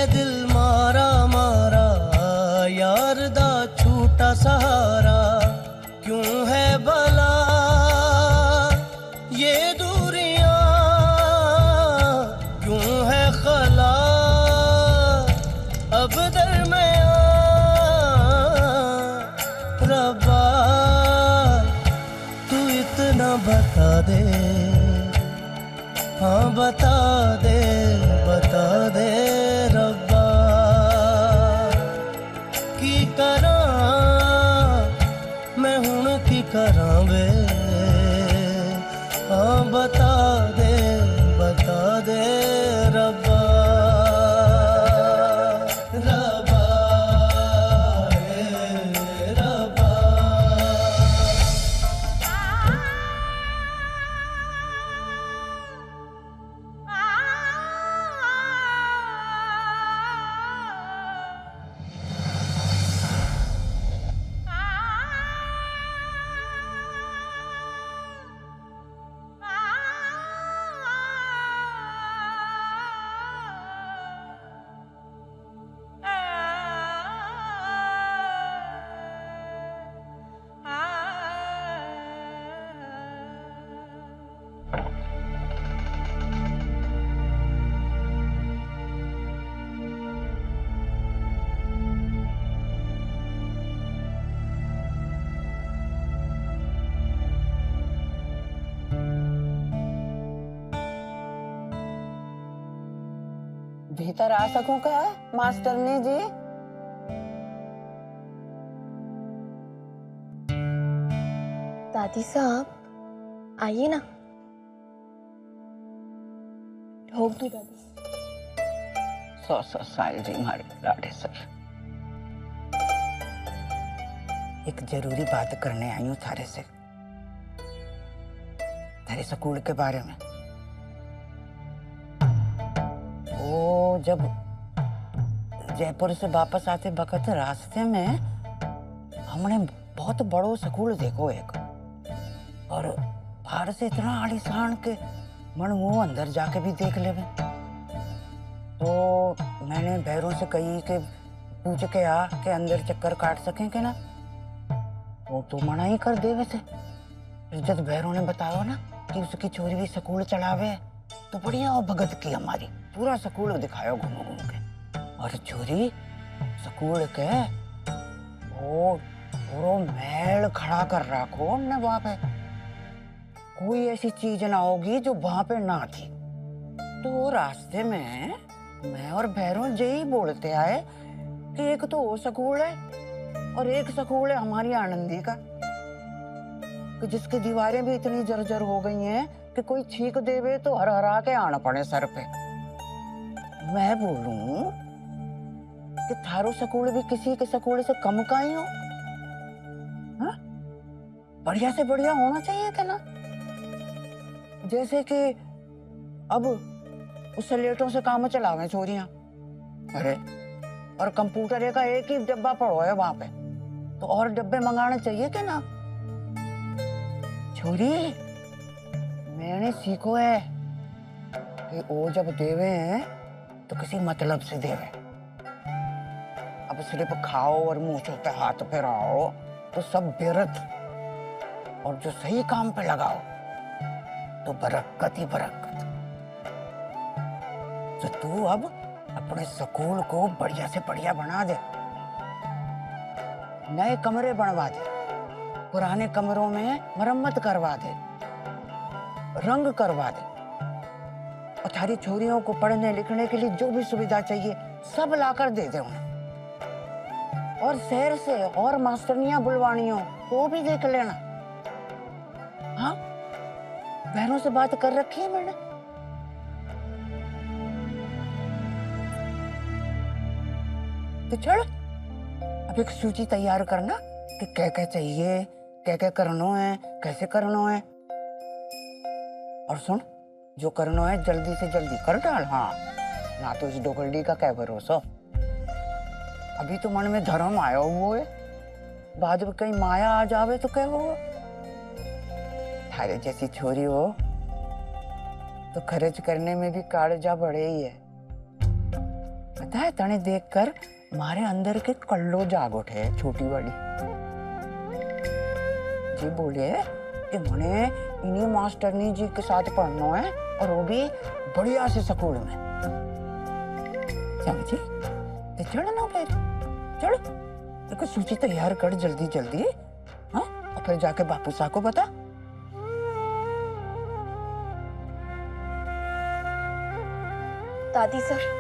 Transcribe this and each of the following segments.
दिल मारा मारा यार दा छूटा सहारा क्यों है भला ये दूरियां क्यों है खला अब दरमियां रब्बा तू इतना बता दे हाँ बता दे रब्बा की करा मैं हुण की करा वे हाँ बता दे रब्बा रब्बा रब्बा भीतर आ सकूं क्या मास्टरनी जी? दादी साहब आइए ना। ठोक दो दादी। सौ साल जी मारे लाडे सर। एक जरूरी बात करने आई हूँ थारे से, थारे स्कूल के बारे में। वो जब जयपुर से वापस आते वक्त रास्ते में हमने बहुत बड़ो स्कूल देखो एक, और बाहर से इतना आलीशान के मन वो अंदर जाके भी देख ले। तो मैंने भैरों से कही कि पूछ के आ के अंदर चक्कर काट सकें कि ना, वो तो मना ही कर दे। वैसे जब भैरों ने बताया ना कि उसकी छोरी भी स्कूल चलावे, तो बढ़िया और भगत की हमारी पूरा स्कूल दिखायो घूम घूम के। और छोरी स्कूल के वो पूरा महल खड़ा कर रखो हमने वहां पे, कोई ऐसी चीज ना होगी जो वहां पे ना थी। तो रास्ते में मैं और भैरव यही बोलते आए कि एक तो वो स्कूल है और एक स्कूल है हमारी आनंदी का, कि जिसकी दीवारें भी इतनी जर्जर हो गई हैं कि कोई छींक देवे तो हर हरा के आना पड़े सर पे। मैं बोलूं कि थारो स्कूल भी किसी के स्कूल से कम का ही हो? हाँ? बढ़िया से बढ़िया होना चाहिए था ना। जैसे कि अब उस स्लेटों से काम चलावे चोरियां, अरे और कंप्यूटर का एक ही डब्बा पड़ो है वहां पे, तो और डब्बे मंगाने चाहिए कि ना। छोरी मैंने सीखो है कि वो जब देवे हैं तो किसी मतलब से देवे। अब सिर्फ खाओ और मुंह चौथे हाथ फेराओ तो सब बेरत, और जो सही काम पे लगाओ तो बरकत ही बरकत। तो तू अब अपने स्कूल को बढ़िया से बढ़िया बना दे, नए कमरे बनवा दे, पुराने कमरों में मरम्मत करवा दे, रंग करवा दे, और थारी छोरियों को पढ़ने लिखने के लिए जो भी सुविधा चाहिए सब लाकर दे दे उन्हें। और शहर से और मास्टरनियां बुलवानी हो तो भी देख लेना। हाँ, बहनों से बात कर रखी है मैंने। तो चल अब एक सूची तैयार करना कि क्या क्या चाहिए, क्या क्या करना है, कैसे करना है। और सुन, जो करना है जल्दी से जल्दी कर डाल। हाँ, ना तो इस डोगलडी का क्या भरोसा, अभी तो मन में धर्म आया हुआ है, बाद में कहीं माया आ जावे तो क्या होगा। थारे जैसी छोरी हो तो खर्च करने में भी कालजा बढ़े ही है। पता है तने देखकर मारे अंदर के कल्लो जाग उठे छोटी वाली जी बोले कि मने इन्हीं मास्टरनी जी के साथ पढ़ना है और वो भी बढ़िया से स्कूल में। समझी तो चलो ना फिर चलो देखो सूची तैयार कर जल्दी जल्दी हाँ और फिर जाके बापू साहब को बता। दादी सर,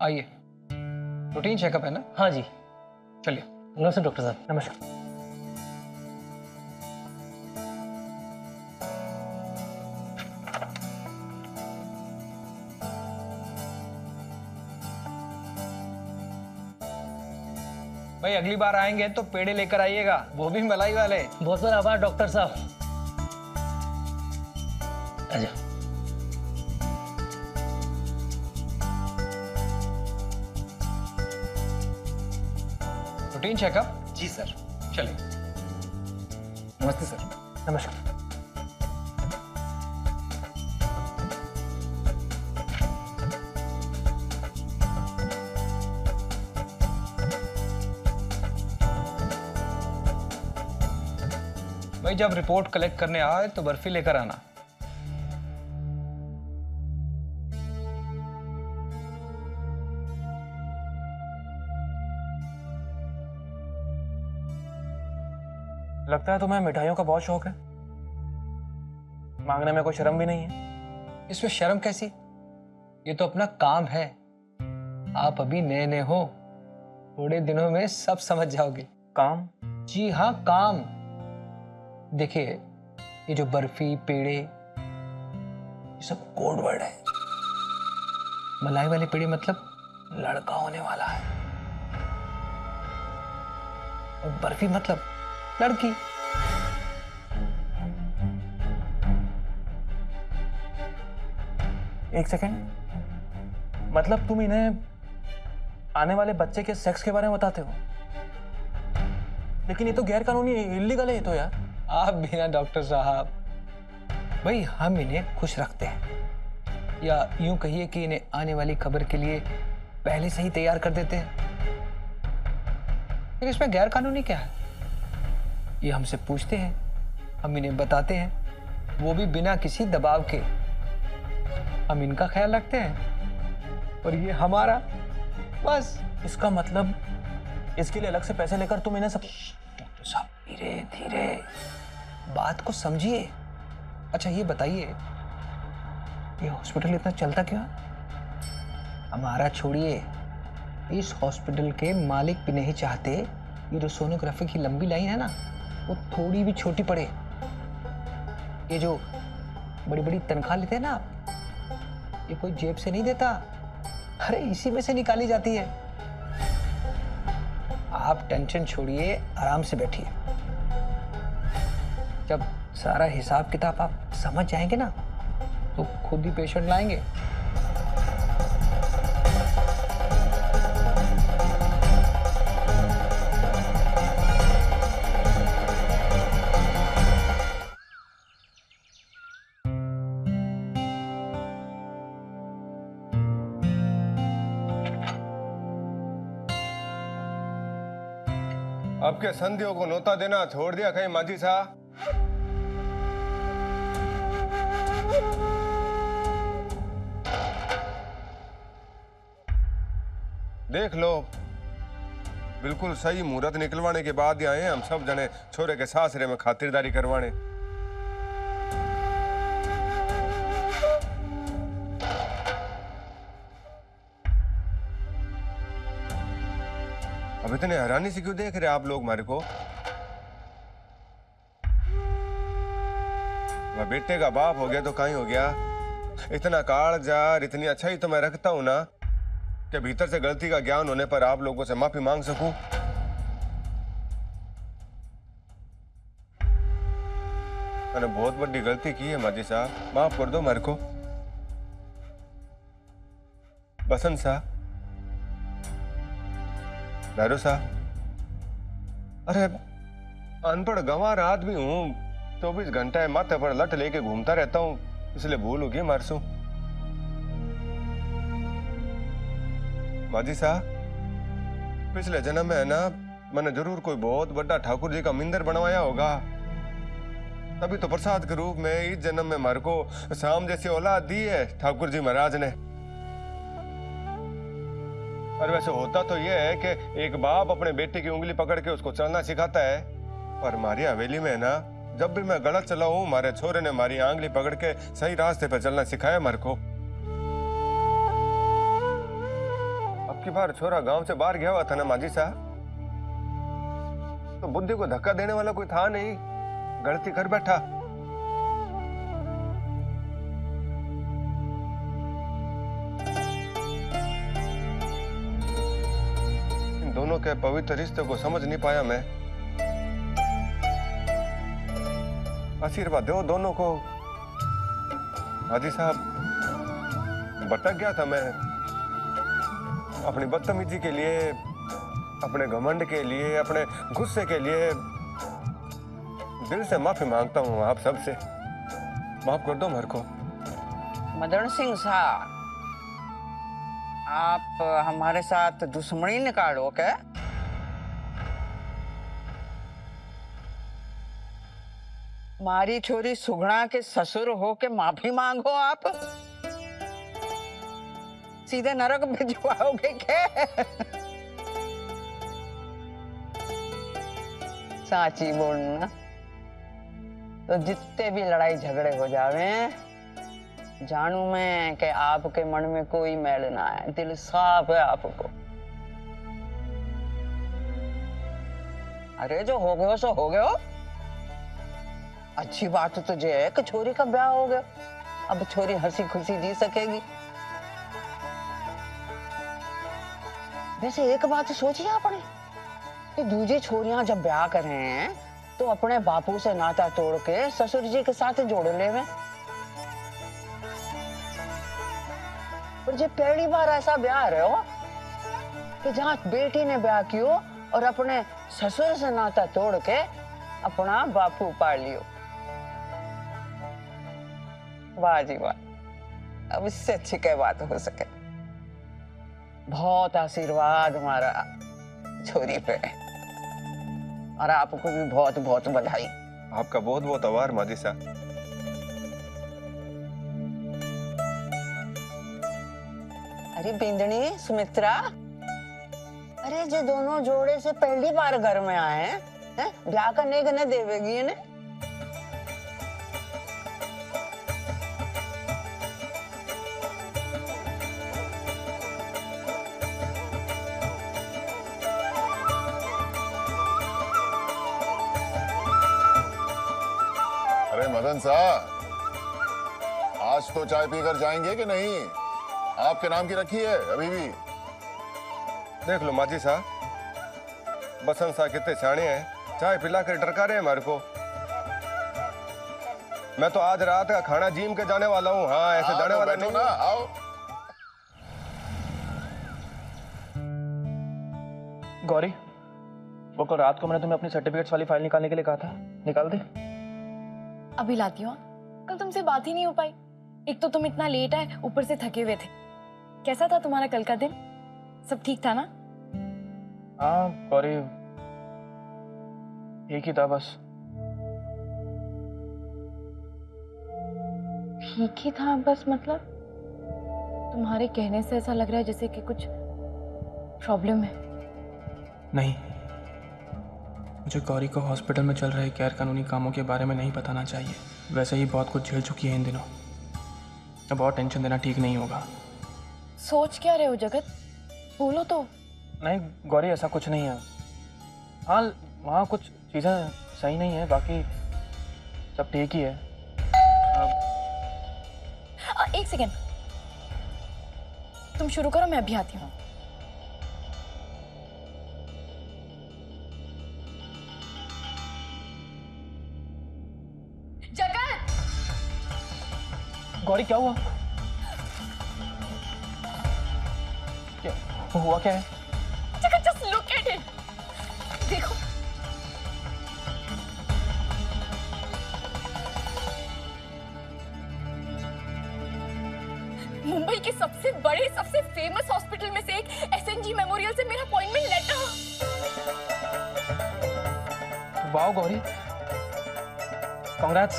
आइए, रूटीन चेकअप है ना? हाँ जी। चलिए। नमस्ते डॉक्टर साहब। नमस्कार। भाई अगली बार आएंगे तो पेड़े लेकर आइएगा, वो भी मलाई वाले। बहुत बहुत आभार डॉक्टर साहब। आजा। Routine checkup? जी सर। चलिए। नमस्ते सर। नमस्कार। भाई जब रिपोर्ट कलेक्ट करने आए तो बर्फी लेकर आना। लगता है तुम्हें मिठाइयों का बहुत शौक है। मांगने में कोई शर्म भी नहीं है। इसमें शर्म कैसी? ये तो अपना काम है। आप अभी नए नए हो, थोड़े दिनों में सब समझ जाओगे। काम? जी हाँ, काम। देखिए, ये जो बर्फी पेड़े ये सब कोड वर्ड है। मलाई वाले पेड़े मतलब लड़का होने वाला है, और बर्फी मतलब लड़की। एक सेकेंड, मतलब तुम इन्हें आने वाले बच्चे के सेक्स के बारे में बताते हो? लेकिन ये तो गैर कानूनी, इल्लीगल है ये तो यार। आप भी ना डॉक्टर साहब, भाई हम इन्हें खुश रखते हैं, या यूं कहिए कि इन्हें आने वाली खबर के लिए पहले से ही तैयार कर देते हैं। लेकिन इसमें गैर कानूनी क्या है? ये हमसे पूछते हैं, हम इन्हें बताते हैं, वो भी बिना किसी दबाव के। हम इनका ख्याल रखते हैं और ये हमारा। बस। इसका मतलब इसके लिए अलग से पैसे लेकर तुम इन्हें सब। डॉक्टर साहब धीरे धीरे बात को समझिए। अच्छा ये बताइए, ये हॉस्पिटल इतना चलता क्यों? हमारा छोड़िए, इस हॉस्पिटल के मालिक भी नहीं चाहते ये जो सोनोग्राफी की लंबी लाइन है ना, वो थोड़ी भी छोटी पड़े। ये जो बड़ी बड़ी तनख्वाह लेते हैं ना आप, ये कोई जेब से नहीं देता, अरे इसी में से निकाली जाती है। आप टेंशन छोड़िए, आराम से बैठिए। जब सारा हिसाब किताब आप समझ जाएंगे ना, तो खुद ही पेशेंट लाएंगे। आपके संधियों को नोता देना छोड़ दिया कहीं माजी साहब? देख लो, बिल्कुल सही मुहूर्त निकलवाने के बाद ही आए हैं हम सब जने छोरे के सासरे में खातिरदारी करवाने। अब इतने हैरानी से क्यों देख रहे आप लोग मेरे को? मैं बेटे का बाप हो गया तो कहीं हो गया। इतना काळजार, इतनी अच्छाई तो मैं रखता हूं ना कि भीतर से गलती का ज्ञान होने पर आप लोगों से माफी मांग सकूं। मैंने बहुत बड़ी गलती की है माजी साहब, माफ कर दो मेरे को। बसंत साहब, भैरव साहब, अरे अनपढ़ गंवार आदमी हूं, 24 घंटा माथे पर लट लेके घूमता रहता हूं, इसलिए भूल होगी मारसू। माजी साहब, पिछले जन्म में है ना मैंने जरूर कोई बहुत बड़ा ठाकुर जी का मंदिर बनवाया होगा, तभी तो प्रसाद के रूप में इस जन्म में मार को शाम जैसी औलाद दी है ठाकुर जी महाराज ने। और वैसे होता तो यह है कि एक बाप अपने बेटे की उंगली पकड़ के उसको चलना सिखाता है, पर हमारी हवेली में है ना जब भी मैं गलत चला हूं, हमारे छोरे ने हमारी आंगली पकड़ के सही रास्ते पर चलना सिखाया मेरे को। अब की बार छोरा गांव से बाहर गया हुआ था ना माजी साहब, तो बुद्धि को धक्का देने वाला कोई था नहीं, गलती कर बैठा। इन दोनों के पवित्र रिश्ते को समझ नहीं पाया मैं। आशीर्वाद दो दोनों को। हाजी साहब, भटक गया था मैं अपनी बदतमीजी के लिए, अपने घमंड के लिए, अपने गुस्से के लिए। दिल से माफी मांगता हूँ आप सबसे, माफ कर दो मेरे को। मदन सिंह साहब, आप हमारे साथ दुश्मनी निकालो क्या? मारी छोरी सुगना के ससुर हो के माफी मांगो आप? सीधे नरक भिजवाओगे क्या? साची बोलना तो जितने भी लड़ाई झगड़े हो जावे, जानू मैं कि आपके मन में कोई मैल ना है, दिल साफ है आपको। अरे जो हो गयो सो हो गयो। अच्छी बात तो ये है कि छोरी का ब्याह हो गया, अब छोरी हंसी खुशी जी सकेगी। वैसे एक बात सोचिए आपने कि दूसरी छोरियां जब ब्याह कर रहे हैं तो अपने बापू से नाता तोड़ के ससुर जी के साथ जोड़ लेवे। पर जब पहली बार ऐसा ब्याह रहे हो कि जहां बेटी ने ब्याह कियो और अपने ससुर से नाता तोड़ के अपना बापू पाल लियो। वाह जी वाह, अब इससे अच्छी क्या बात हो सके। बहुत आशीर्वाद हमारा छोरी पे, और आपको भी बहुत बहुत बधाई। आपका बहुत बहुत आभार मादी साहब। अरे बिंदनी, सुमित्रा, अरे जो दोनों जोड़े से पहली बार घर में आए हैं, ब्याह करने के न देवेगी इन्हें। अरे मदन साहब, आज तो चाय पीकर जाएंगे कि नहीं? आपके नाम की रखी है अभी भी। देख लो माजी साहब, बसंत साहब कितने सियाणे हैं, चाय पिला कर डरका रहे हैं हमारे को। मैं तो आज रात का खाना जिम के जाने वाला हूँ। हाँ, ऐसे जाने वाला बैठो नहीं ना, आओ। गौरी, वो कल रात को मैंने तुम्हें अपनी सर्टिफिकेट्स वाली फाइल निकालने के लिए कहा था, निकाल दे। अभी लाती हूँ। कल तुमसे बात ही नहीं हो पाई, एक तो तुम इतना लेट आए, ऊपर से थके हुए थे। कैसा था तुम्हारा कल का दिन? सब ठीक था ना? हाँ गौरी, एक ही था बस। ठीक ही था बस मतलब? तुम्हारे कहने से ऐसा लग रहा है जैसे कि कुछ प्रॉब्लम है। नहीं, मुझे गौरी को हॉस्पिटल में चल रहे गैर कानूनी कामों के बारे में नहीं बताना चाहिए। वैसे ही बहुत कुछ झेल चुकी है इन दिनों, अब बहुत टेंशन देना ठीक नहीं होगा। सोच क्या रहे हो जगत? बोलो तो। नहीं गौरी, ऐसा कुछ नहीं है। हाँ, वहाँ कुछ चीज़ें सही नहीं है, बाकी सब ठीक ही है। एक सेकेंड, तुम शुरू करो, मैं अभी आती हूँ। जगत! गौरी क्या हुआ? क्या हुआ? क्या है? जगत, जस्ट लुक एट इट। देखो, मुंबई के सबसे बड़े, सबसे फेमस हॉस्पिटल में से एक एसएनजी मेमोरियल से मेरा appointment letter. Wow Gauri, congrats,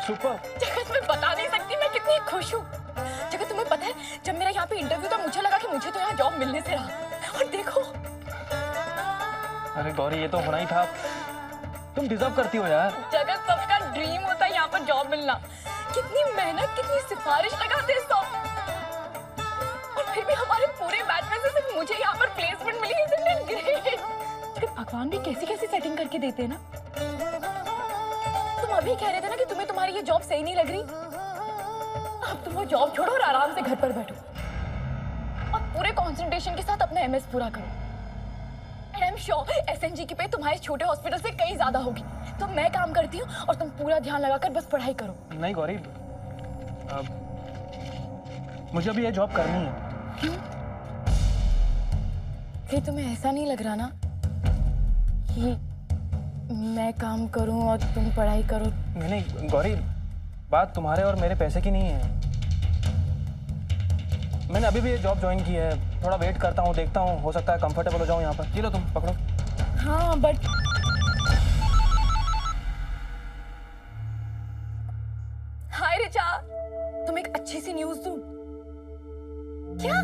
super. Jagat, मैं बता नहीं सकती मैं कितनी खुश हूँ। जगत, तुम्हें पता है जब मेरा यहाँ पे इंटरव्यू था मुझे लगा कि मुझे तो यहाँ जॉब मिलने से रहा, और देखो। अरे गौरी, ये तो होना ही था, तुम डिजर्व करती हो यार। जगत, सबका ड्रीम होता है यहाँ पर जॉब मिलना। कितनी मेहनत, कितनी सिफारिश लगाते हैं सब, और फिर भी हमारे पूरे बैच में से सिर्फ मुझे यहाँ पर placement milli. Isn't it great? भगवान भी कैसी कैसी सेटिंग करके देते हैं ना। तुम अभी कह रहे थे ना कि तुम्हें तुम्हारी ये जॉब सही नहीं लग रही। अब तुम वो जॉब छोड़ो और आराम से घर पर बैठो और पूरे कंसंट्रेशन के साथ अपना एमएस पूरा करो। And I am sure SNG की पे तुम्हारे छोटे हॉस्पिटल से कहीं ज्यादा होगी। तो मैं काम करती हूँ और तुम पूरा ध्यान लगाकर बस पढ़ाई करो। नहीं गौरी, मुझे अभी ये जॉब करनी है। क्यों? कहीं तुम्हें ऐसा नहीं लग रहा ना कि मैं काम करूं और तुम पढ़ाई करो? नहीं नहीं गौरी, बात तुम्हारे और मेरे पैसे की नहीं है। मैंने अभी भी ये जॉब ज्वाइन की है, थोड़ा वेट करता हूँ, देखता हूँ, हो सकता है कंफर्टेबल हो जाऊँ यहाँ पर। ये लो, तुम पकड़ो। हाँ बट हाय रिचा, तुम एक अच्छी सी न्यूज़ दूं? क्या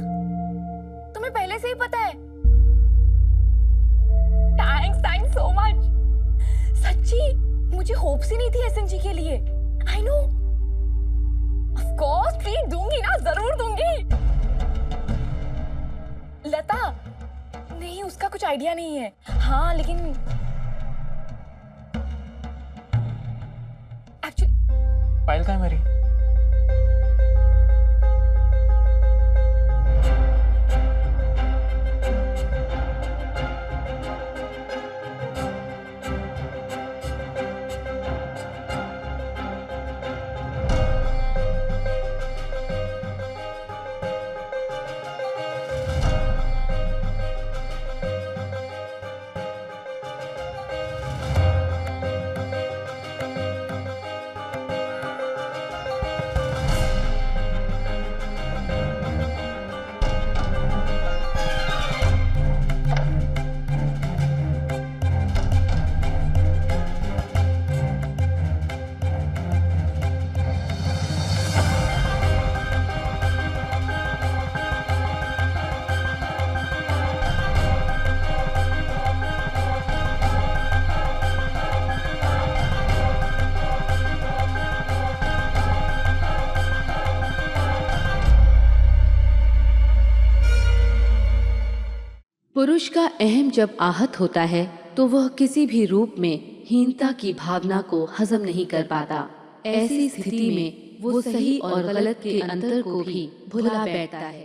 तुम्हें पहले से ही पता है? Thanks so much. सच्ची मुझे होप्स ही नहीं थी एसएनजी के लिए। I know, of course treat दूंगी ना, जरूर दूंगी। लता, नहीं उसका कुछ आइडिया नहीं है। हाँ लेकिन एक्चुअली फाइल कहाँ है मेरी? पुरुष का अहम जब आहत होता है तो वह किसी भी रूप में हीनता की भावना को हजम नहीं कर पाता। ऐसी स्थिति में वो सही और गलत के अंतर को भी भुला बैठता है।